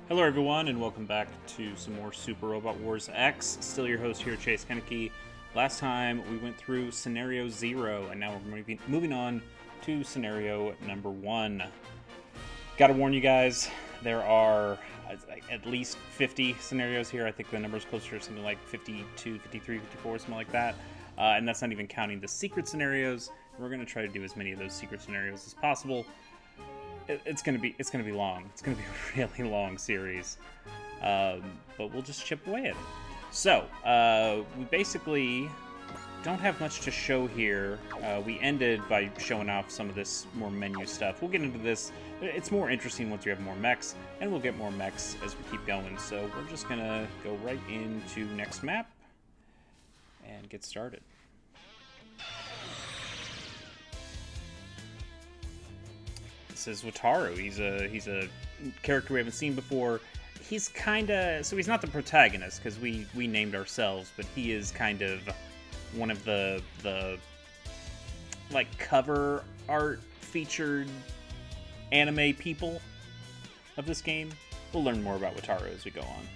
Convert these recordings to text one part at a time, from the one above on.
Hello everyone, and welcome back to some more Super Robot Wars X. Still your host here, Chase Kenneke. Last time we went through Scenario 0, and now we're moving on to Scenario number 1. Gotta warn you guys, there are at least 50 scenarios here. I think the number's closer to something like 52, 53, 54, something like that. And that's not even counting the secret scenarios. We're going to try to do as many of those secret scenarios as possible. It's gonna be long. It's gonna be a really long series, but we'll just chip away at it. So we basically don't have much to show here. We ended by showing off some of this more menu stuff. We'll get into this. It's more interesting once you have more mechs, and we'll get more mechs as we keep going. So we're just gonna go right into next map and get started. This is Wataru. He's a character we haven't seen before. He's so he's not the protagonist because we named ourselves, but he is kind of one of the like cover art featured anime people of this game. We'll learn more about Wataru as we go on.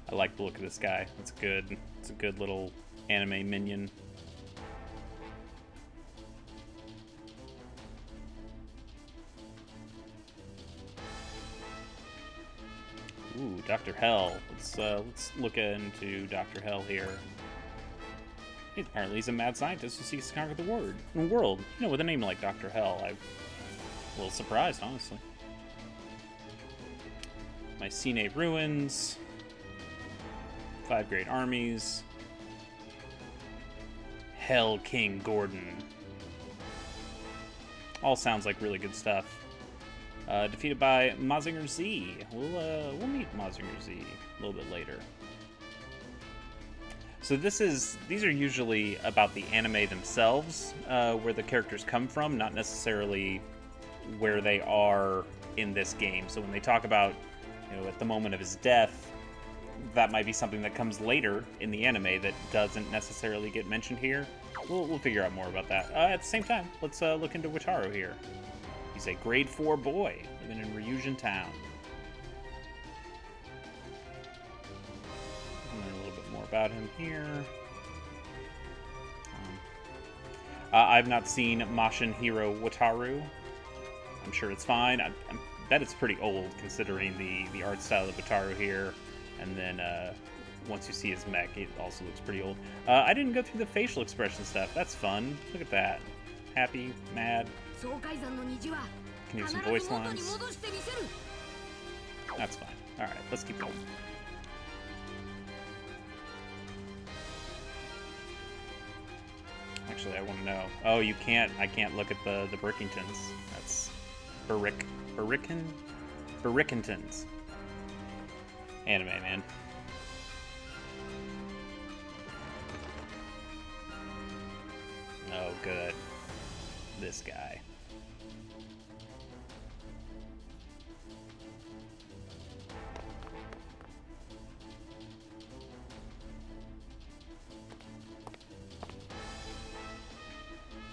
I like the look of this guy. It's good. It's a good little anime minion. Ooh, Dr. Hell. Let's look into Dr. Hell here. Apparently he's a mad scientist who seeks to conquer the world. You know, with a name like Dr. Hell, I'm a little surprised, honestly. Mycenae Ruins. 5 Great Armies. Hell King Gordon. All sounds like really good stuff. Defeated by Mazinger Z. We'll meet Mazinger Z a little bit later. So these are usually about the anime themselves, where the characters come from, not necessarily where they are in this game. So when they talk about, at the moment of his death, that might be something that comes later in the anime that doesn't necessarily get mentioned here. We'll figure out more about that. At the same time, let's look into Wataru here. He's a grade 4 boy living in Ryujin Town. Learn a little bit more about him here. I've not seen Mashin Hero Wataru. I'm sure it's fine. I bet it's pretty old considering the art style of Wataru here. And then once you see his mech, it also looks pretty old. I didn't go through the facial expression stuff. That's fun. Look at that. Happy, mad. Can use some voice lines. That's fine. Alright, let's keep going. Actually, I want to know. Oh, you can't. I can't look at the Brickingtons. That's Brickingtons. Anime, man. Oh, good. This guy.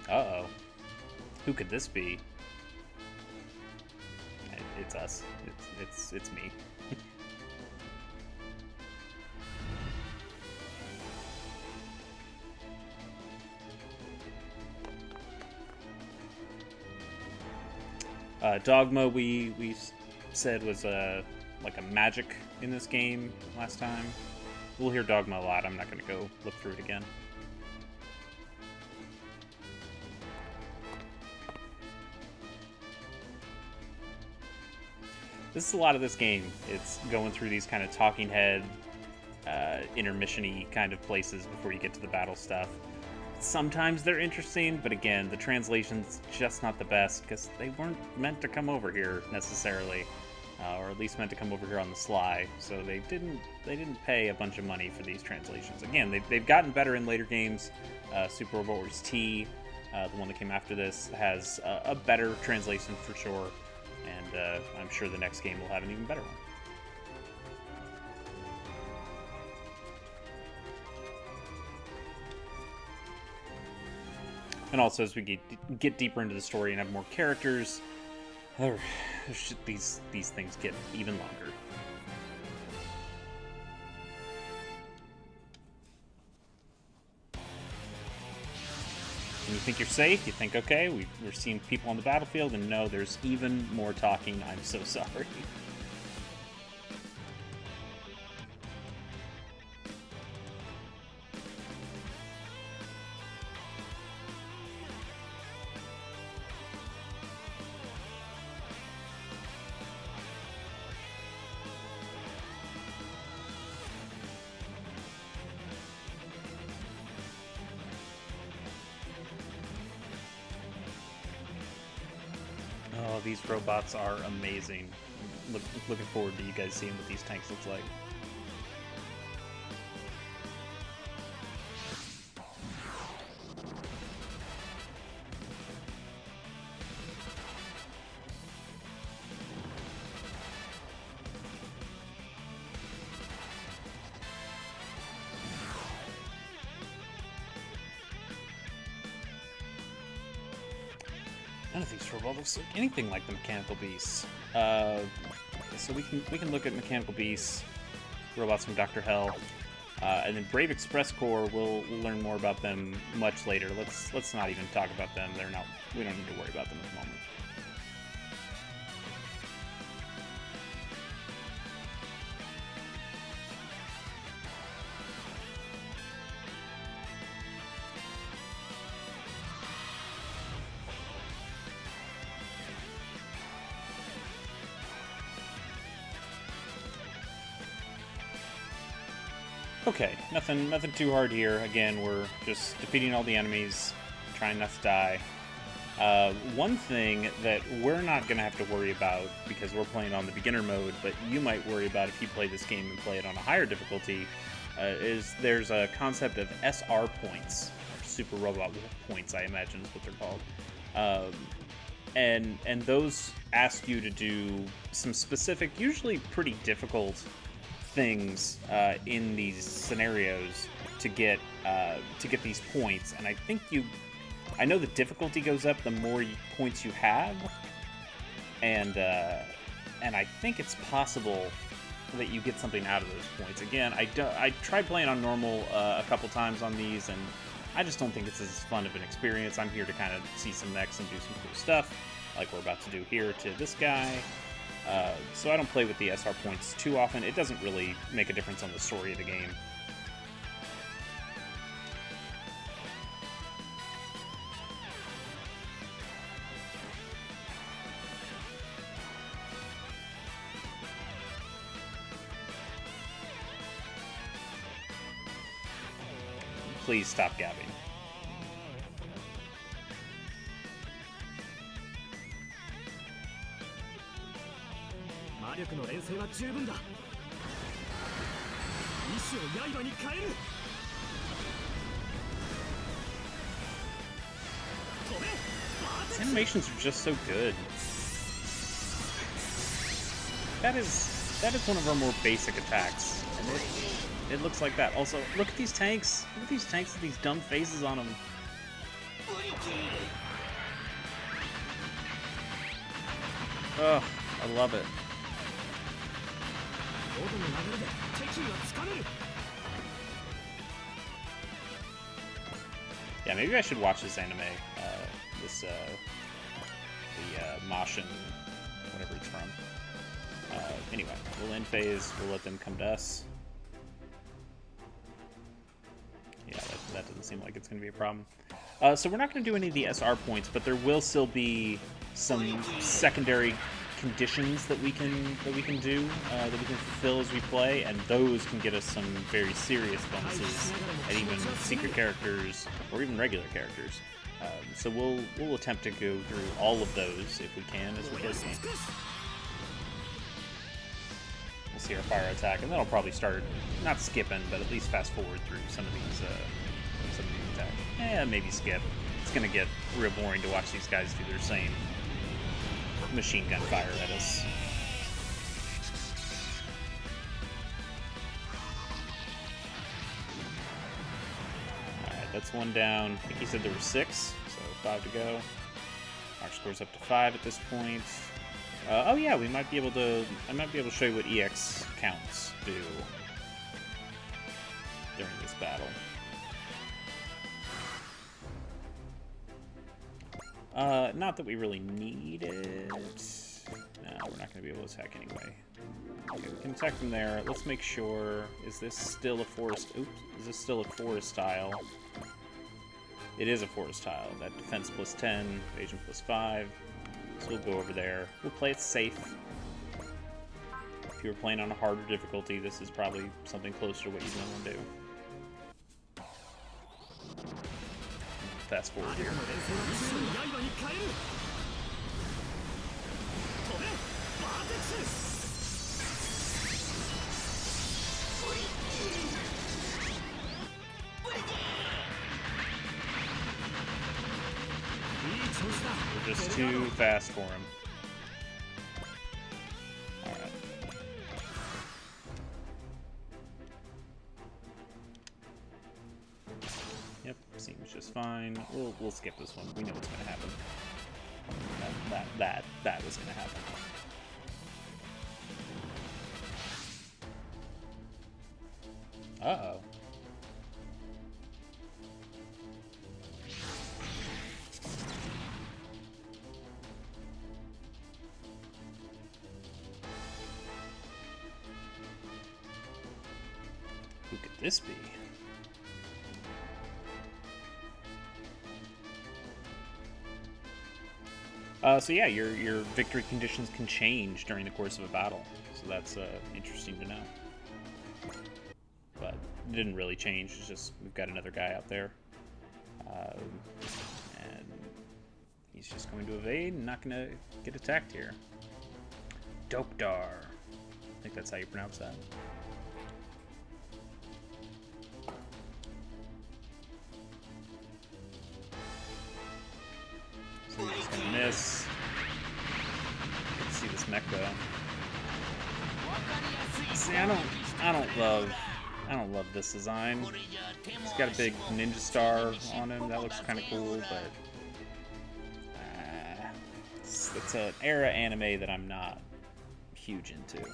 Uh-oh. Who could this be? It's us. It's me. Dogma we said was like a magic in this game last time. We'll hear Dogma a lot. I'm not going to go look through it again. This is a lot of this game. It's going through these kind of talking head, intermission-y kind of places before you get to the battle stuff. Sometimes they're interesting, but again, the translation's just not the best because they weren't meant to come over here necessarily, or at least meant to come over here on the sly. So they didn't pay a bunch of money for these translations. Again, they've gotten better in later games. Super Robot Wars T, the one that came after this, has a better translation for sure, and I'm sure the next game will have an even better one. And also, as we get deeper into the story and have more characters, these things get even longer. When you think you're safe, you think, okay, we're seeing people on the battlefield, and no, there's even more talking. I'm so sorry. Oh, these robots are amazing. Looking forward to you guys seeing what these tanks look like. None of these robots look anything like the mechanical beasts. So we can look at mechanical beasts, robots from Dr. Hell, and then Brave Express Corps. We'll learn more about them much later. Let's not even talk about them. We don't need to worry about them at the moment. Okay, nothing too hard here. Again, we're just defeating all the enemies, trying not to die. One thing that we're not going to have to worry about, because we're playing on the beginner mode, but you might worry about if you play this game and play it on a higher difficulty, is there's a concept of SR points, or Super Robot Points, I imagine is what they're called. And those ask you to do some specific, usually pretty difficult things in these scenarios to get these points, and I know the difficulty goes up the more points you have, and I think it's possible that you get something out of those points. Again, I tried playing on normal a couple times on these, and I just don't think it's as fun of an experience. I'm here to kind of see some mechs and do some cool stuff, like we're about to do here to this guy. So I don't play with the SR points too often. It doesn't really make a difference on the story of the game. Please stop gabbing. These animations are just so good. That is one of our more basic attacks, and it looks like that. Also, look at these tanks. Look at these tanks with these dumb faces on them. Oh, I love it. Yeah, maybe I should watch this anime. The Martian, whatever it's from. Anyway, we'll end phase. We'll let them come to us. Yeah, that doesn't seem like it's going to be a problem. So we're not going to do any of the SR points, but there will still be some secondary conditions that we can do, that we can fulfill as we play, and those can get us some very serious bonuses, and even secret characters or even regular characters. So we'll attempt to go through all of those if we can as we play the game. We'll see our fire attack, and then I'll probably start not skipping, but at least fast forward through some of these attacks. Maybe skip. It's gonna get real boring to watch these guys do their same machine gun fire at us. Alright, that's one down. I think he said there were 6, so 5 to go. Our score's up to 5 at this point. Oh yeah, we might be able to. I might be able to show you what EX counts do during this battle. Not that we really need it. No, we're not going to be able to attack anyway. Okay, we can attack from there. Let's make sure. Is this still a forest? Oops. Is this still a forest tile? It is a forest tile. That defense plus 10, evasion plus 5. So we'll go over there. We'll play it safe. If you were playing on a harder difficulty, this is probably something closer to what you'd want to do. Fast forward here. We're just too fast for him. Alright. Yep, seems just fine. We'll skip this one. We know what's gonna happen. That was gonna happen. Uh-oh. Who could this be? So yeah, your victory conditions can change during the course of a battle. So that's interesting to know. But it didn't really change. It's just we've got another guy out there. And he's just going to evade and not going to get attacked here. Dokdar. I think that's how you pronounce that. So he's just gonna miss. Let's see this mech though. See, I don't love this design. He's got a big ninja star on him. That looks kind of cool, but it's an era anime that I'm not huge into.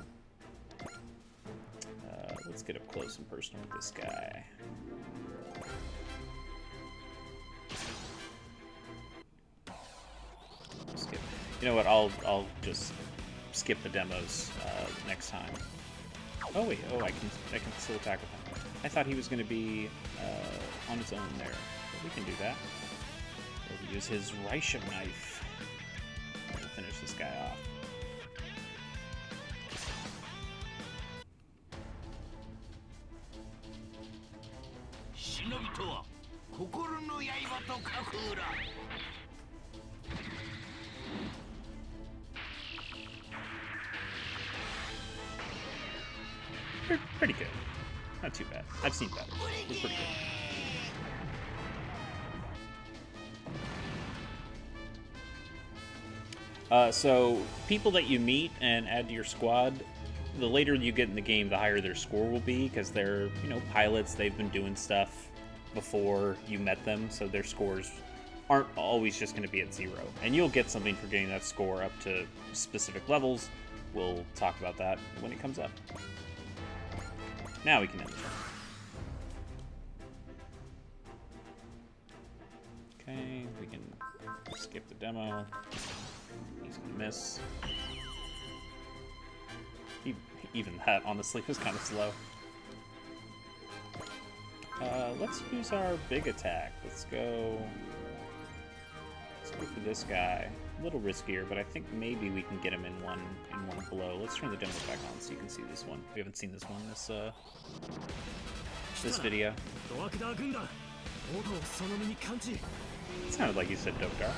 Let's get up close and personal with this guy. Skip. You know what? I'll just skip the demos next time. Oh wait, I can still attack with him. I thought he was going to be on his own there, but we can do that. We'll use his Reicha knife to finish this guy off. Pretty good. Not too bad. I've seen better. It's pretty good. So, people that you meet and add to your squad, the later you get in the game, the higher their score will be, because they're, pilots, they've been doing stuff before you met them, so their scores aren't always just going to be at 0. And you'll get something for getting that score up to specific levels. We'll talk about that when it comes up. Now we can end the turn. Okay, we can skip the demo. He's gonna miss. Even that, honestly, was kind of slow. Let's use our big attack. Let's go for this guy. A little riskier, but I think maybe we can get him in one blow. Let's turn the demo back on so you can see this one. We haven't seen this one this video. It sounded like you said Dokdar.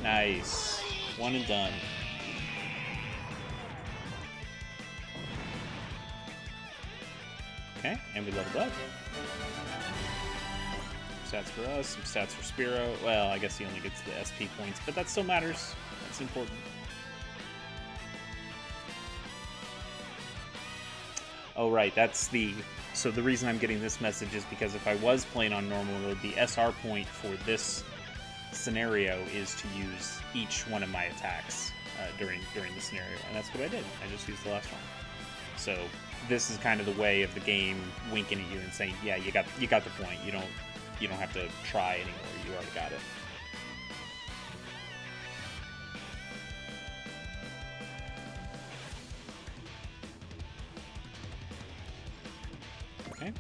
Nice. One and done. Okay, and we leveled up. stats for us, some stats for Spiro. Well, I guess he only gets the SP points, but that still matters. That's important. Oh, right, that's the... So the reason I'm getting this message is because if I was playing on normal mode, the SR point for this scenario is to use each one of my attacks during the scenario, and that's what I did. I just used the last one. So this is kind of the way of the game winking at you and saying, yeah, you got the point. You don't have to try anymore. You already got it. Okay.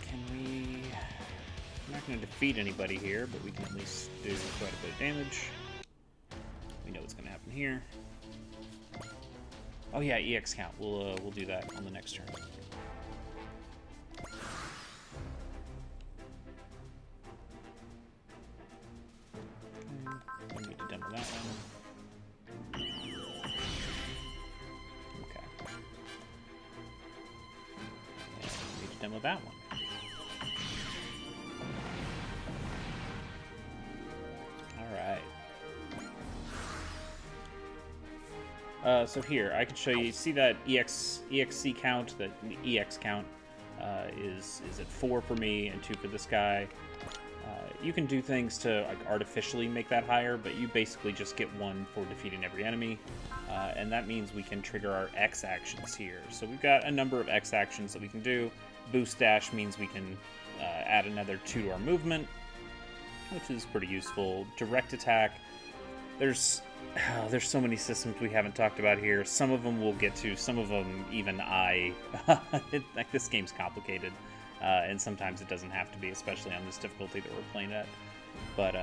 Can we... I'm not going to defeat anybody here, but we can at least do quite a bit of damage. We know what's going to happen here. Oh yeah, EX count. We'll do that on the next turn. Okay. I need to demo that one. Okay. And I need to demo that one. So here, I can show you, see that EXC count, that EX count is at 4 for me and 2 for this guy. You can do things to like artificially make that higher, but you basically just get 1 for defeating every enemy. And that means we can trigger our X actions here. So we've got a number of X actions that we can do. Boost dash means we can add another 2 to our movement, which is pretty useful. Direct attack, there's so many systems we haven't talked about here. Some of them we'll get to, some of them even like this game's complicated, and sometimes it doesn't have to be, especially on this difficulty that we're playing at. But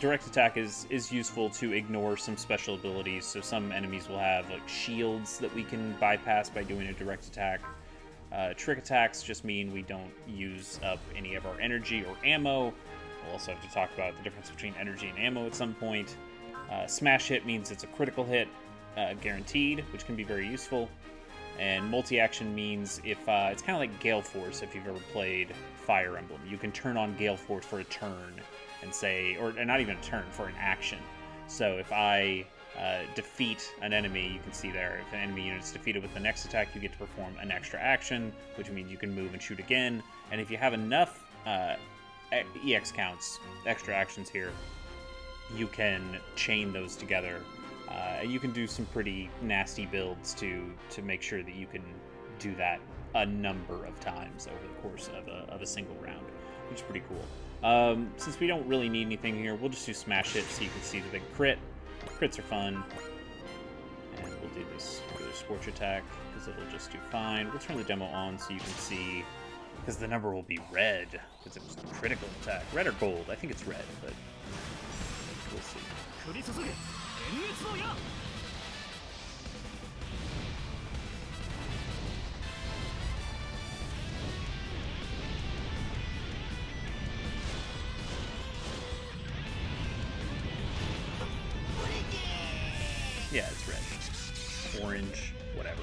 direct attack is useful to ignore some special abilities. So some enemies will have like shields that we can bypass by doing a direct attack. Trick attacks just mean we don't use up any of our energy or ammo. We'll also have to talk about the difference between energy and ammo at some point. Smash hit means it's a critical hit, guaranteed, which can be very useful. And multi-action means if it's kind of like Gale Force if you've ever played Fire Emblem. You can turn on Gale Force for a turn and say, or not even a turn, for an action. So if I defeat an enemy, you can see there, if an enemy unit is defeated with the next attack, you get to perform an extra action, which means you can move and shoot again. And if you have enough EX counts, extra actions here, you can chain those together, and you can do some pretty nasty builds to make sure that you can do that a number of times over the course of a single round, which is pretty cool. Since we don't really need anything here, we'll just do smash hit so you can see the big crit. Crits are fun, and we'll do this scorch attack because it'll just do fine. We'll turn the demo on so you can see, because the number will be red because it was a critical attack. Red or gold? I think it's red, but we'll see. Yeah, it's red. Orange, whatever.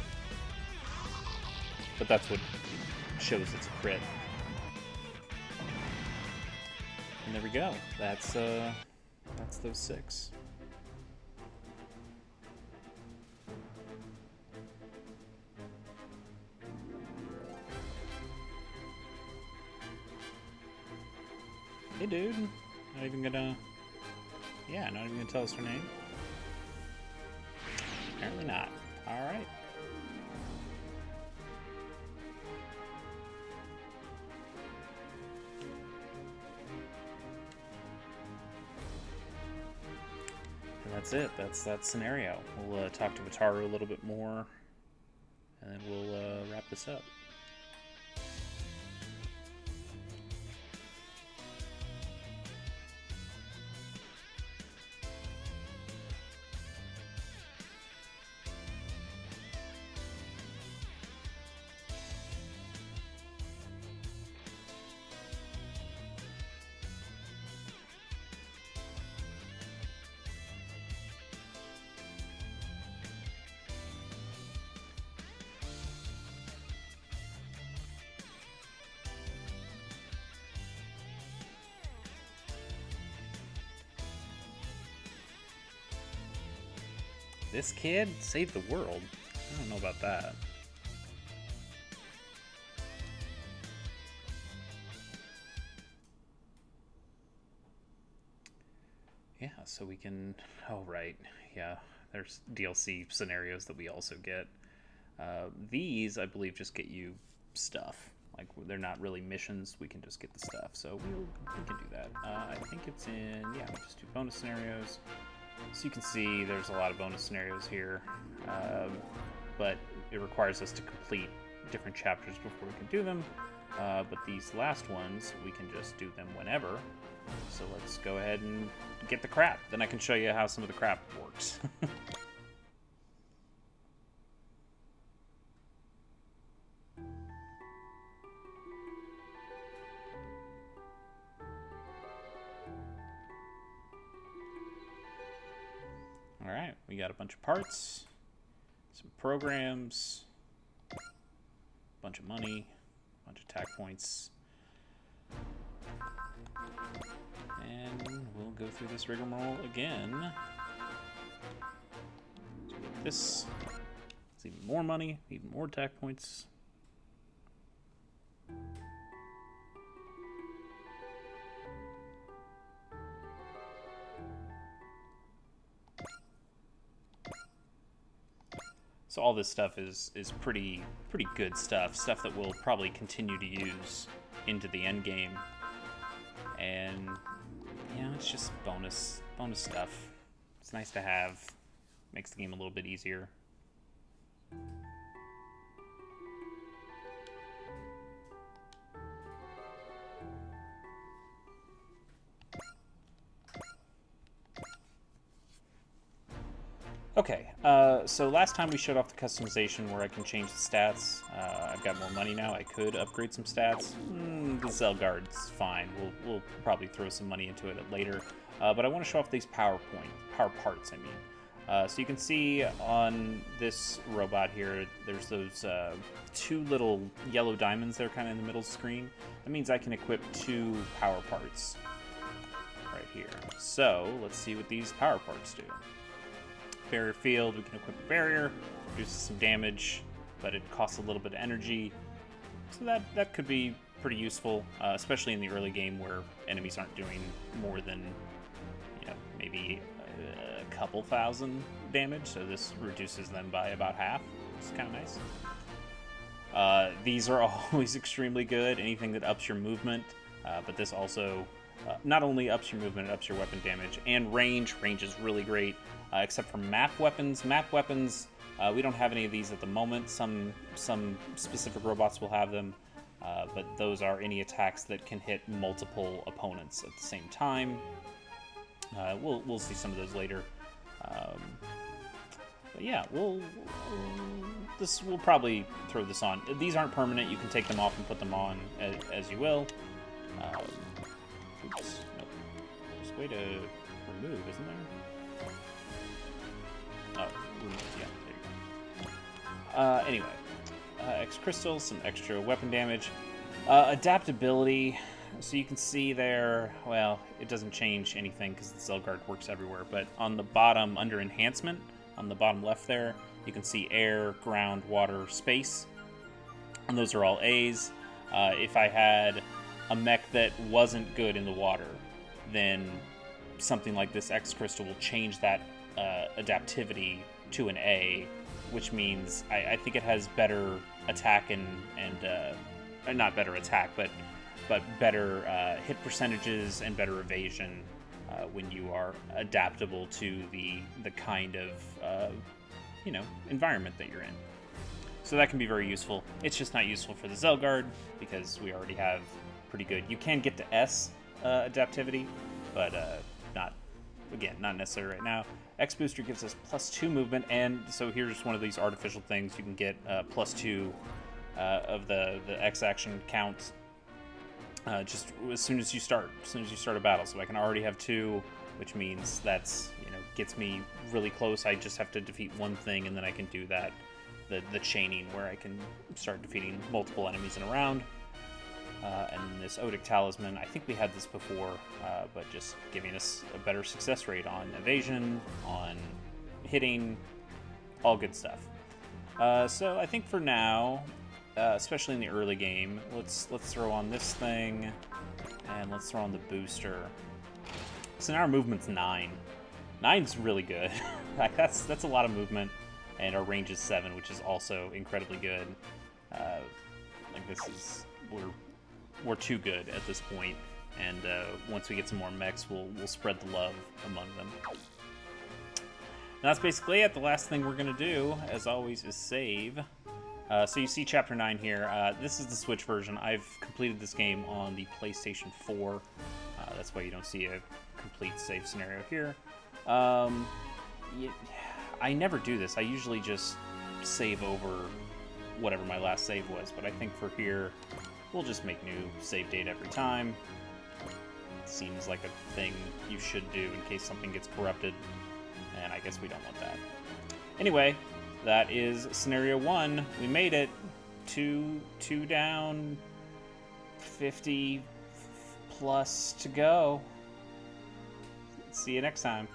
But that's what shows it's a crit. And there we go. That's those 6. Hey dude, not even gonna tell us her name. Apparently not. Alright. And that's it. That's that scenario. We'll talk to Wataru a little bit more, and then we'll wrap this up. This kid saved the world. I don't know about that. Yeah, so we can... Oh, right. Yeah, there's DLC scenarios that we also get. These, I believe, just get you stuff. Like, they're not really missions. We can just get the stuff. So we can do that. I think it's in... Yeah, we just do bonus scenarios. So you can see there's a lot of bonus scenarios here. But it requires us to complete different chapters before we can do them. But these last ones, we can just do them whenever. So let's go ahead and get the crap. Then I can show you how some of the crap works. Alright, we got a bunch of parts, some programs, a bunch of money, a bunch of attack points. And we'll go through this rigmarole again. So this is even more money, even more attack points. So all this stuff is pretty good stuff that we'll probably continue to use into the end game. And yeah, it's just bonus stuff. It's nice to have. Makes the game a little bit easier. Okay, so last time we showed off the customization where I can change the stats. I've got more money now. I could upgrade some stats. The Zelgard's fine. We'll probably throw some money into it later. But I want to show off these power parts, I mean. So you can see on this robot here, there's those two little yellow diamonds that are kind of in the middle of the screen. That means I can equip 2 power parts right here. So let's see what these power parts do. Barrier field, we can equip a barrier, reduces some damage, but it costs a little bit of energy. So that could be pretty useful, especially in the early game where enemies aren't doing more than, maybe a couple thousand damage. So this reduces them by about half. It's kind of nice. These are always extremely good. Anything that ups your movement, but this also not only ups your movement, it ups your weapon damage and range. Range is really great. Except for map weapons. Map weapons, we don't have any of these at the moment. Some specific robots will have them, but those are any attacks that can hit multiple opponents at the same time. We'll see some of those later. But yeah, we'll probably throw this on. These aren't permanent. You can take them off and put them on as you will. Oops, nope. There's a way to remove, isn't there? Oh, yeah, there you go. Anyway, X crystals, some extra weapon damage. Adaptability, so you can see there, well, it doesn't change anything because the Zelgard works everywhere, but on the bottom, under enhancement, on the bottom left there, you can see air, ground, water, space, and those are all A's. If I had a mech that wasn't good in the water, then something like this X crystal will change that adaptivity to an A, which means I think it has better attack and not better attack, but better hit percentages and better evasion when you are adaptable to the kind of environment that you're in. So that can be very useful. It's just not useful for the Zelgard because we already have pretty good. You can get to S adaptivity, but not necessary right now. X Booster gives us +2 movement, and so here's one of these artificial things. You can get +2 of the X action count just as soon as you start a battle. So I can already have 2, which means that's gets me really close. I just have to defeat one thing, and then I can do that the chaining where I can start defeating multiple enemies in a round. And this Odic Talisman, I think we had this before, but just giving us a better success rate on evasion, on hitting, all good stuff. So I think for now, especially in the early game, let's throw on this thing, and let's throw on the booster. So now our movement's 9. 9's really good. Like that's a lot of movement, and our range is 7, which is also incredibly good. Like this is we're too good at this point, and once we get some more mechs, we'll spread the love among them. And that's basically it. The last thing we're gonna do, as always, is save. So you see Chapter 9 here. This is the Switch version. I've completed this game on the PlayStation 4. That's why you don't see a complete save scenario here. I never do this. I usually just save over whatever my last save was, but I think for here, we'll just make new save date every time. It seems like a thing you should do in case something gets corrupted, and I guess we don't want that. Anyway, that is Scenario 1. We made it. Two down, 50 plus to go. See you next time.